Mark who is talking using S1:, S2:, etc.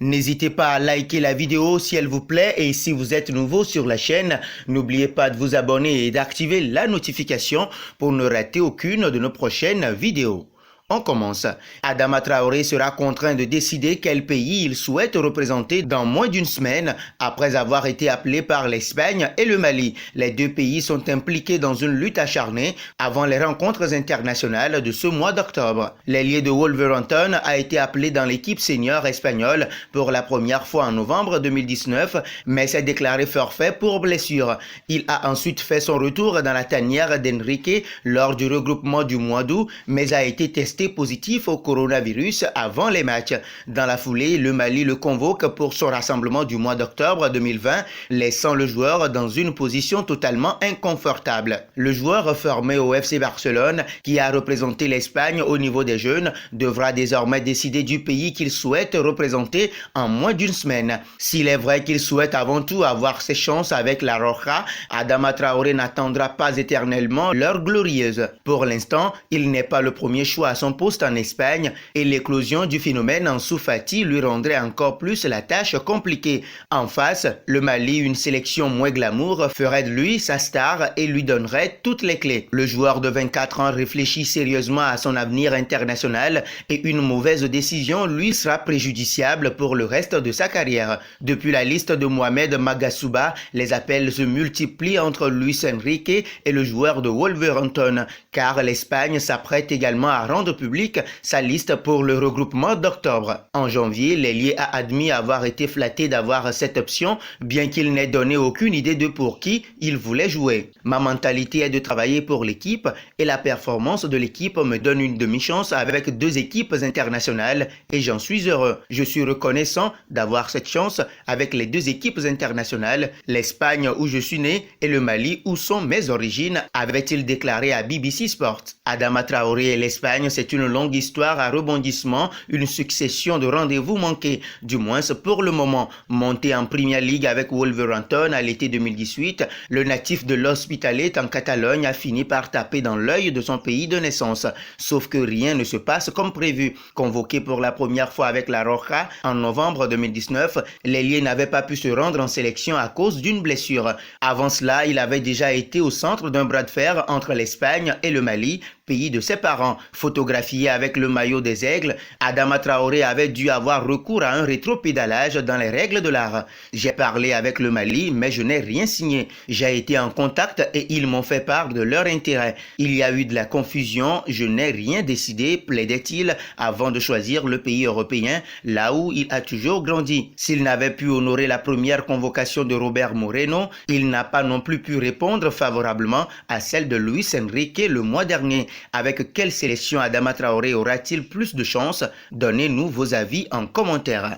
S1: N'hésitez pas à liker la vidéo si elle vous plaît et si vous êtes nouveau sur la chaîne, n'oubliez pas de vous abonner et d'activer la notification pour ne rater aucune de nos prochaines vidéos. On commence. Adama Traoré sera contraint de décider quel pays il souhaite représenter dans moins d'une semaine après avoir été appelé par l'Espagne et le Mali. Les deux pays sont impliqués dans une lutte acharnée avant les rencontres internationales de ce mois d'octobre. L'ailier de Wolverhampton a été appelé dans l'équipe senior espagnole pour la première fois en novembre 2019, mais s'est déclaré forfait pour blessure. Il a ensuite fait son retour dans la tanière d'Enrique lors du regroupement du mois d'août, mais a été testé positif au coronavirus avant les matchs. Dans la foulée, le Mali le convoque pour son rassemblement du mois d'octobre 2020, laissant le joueur dans une position totalement inconfortable. Le joueur formé au FC Barcelone, qui a représenté l'Espagne au niveau des jeunes, devra désormais décider du pays qu'il souhaite représenter en moins d'une semaine. S'il est vrai qu'il souhaite avant tout avoir ses chances avec la Roja, Adama Traoré n'attendra pas éternellement l'heure glorieuse. Pour l'instant, il n'est pas le premier choix à son poste en Espagne et l'éclosion du phénomène Ansu Fati lui rendrait encore plus la tâche compliquée. En face, le Mali, une sélection moins glamour, ferait de lui sa star et lui donnerait toutes les clés. Le joueur de 24 ans réfléchit sérieusement à son avenir international et une mauvaise décision lui sera préjudiciable pour le reste de sa carrière. Depuis la liste de Mohamed Magasuba, les appels se multiplient entre Luis Enrique et le joueur de Wolverhampton, car l'Espagne s'apprête également à rendre public sa liste pour le regroupement d'octobre. En janvier, l'ailier a admis avoir été flatté d'avoir cette option, bien qu'il n'ait donné aucune idée de pour qui il voulait jouer. Ma mentalité est de travailler pour l'équipe et la performance de l'équipe me donne une demi-chance avec deux équipes internationales et j'en suis heureux. Je suis reconnaissant d'avoir cette chance avec les deux équipes internationales, l'Espagne où je suis né et le Mali où sont mes origines, avait-il déclaré à BBC Sport. Adama Traoré et l'Espagne, c'est une longue histoire à rebondissement, une succession de rendez-vous manqués, du moins pour le moment. Monté en Premier League avec Wolverhampton à l'été 2018, le natif de l'Hospitalet en Catalogne a fini par taper dans l'œil de son pays de naissance. Sauf que rien ne se passe comme prévu. Convoqué pour la première fois avec la Roja en novembre 2019, l'ailier n'avait pas pu se rendre en sélection à cause d'une blessure. Avant cela, il avait déjà été au centre d'un bras de fer entre l'Espagne et le Mali, pays de ses parents. Photographié avec le maillot des Aigles, Adama Traoré avait dû avoir recours à un rétropédalage dans les règles de l'art. J'ai parlé avec le Mali, mais je n'ai rien signé. J'ai été en contact et ils m'ont fait part de leur intérêt. Il y a eu de la confusion, je n'ai rien décidé, plaidait-il, avant de choisir le pays européen, là où il a toujours grandi. S'il n'avait pu honorer la première convocation de Robert Moreno, il n'a pas non plus pu répondre favorablement à celle de Luis Enrique le mois dernier. Avec quelle sélection Adama Traoré aura-t-il plus de chance? Donnez-nous vos avis en commentaire.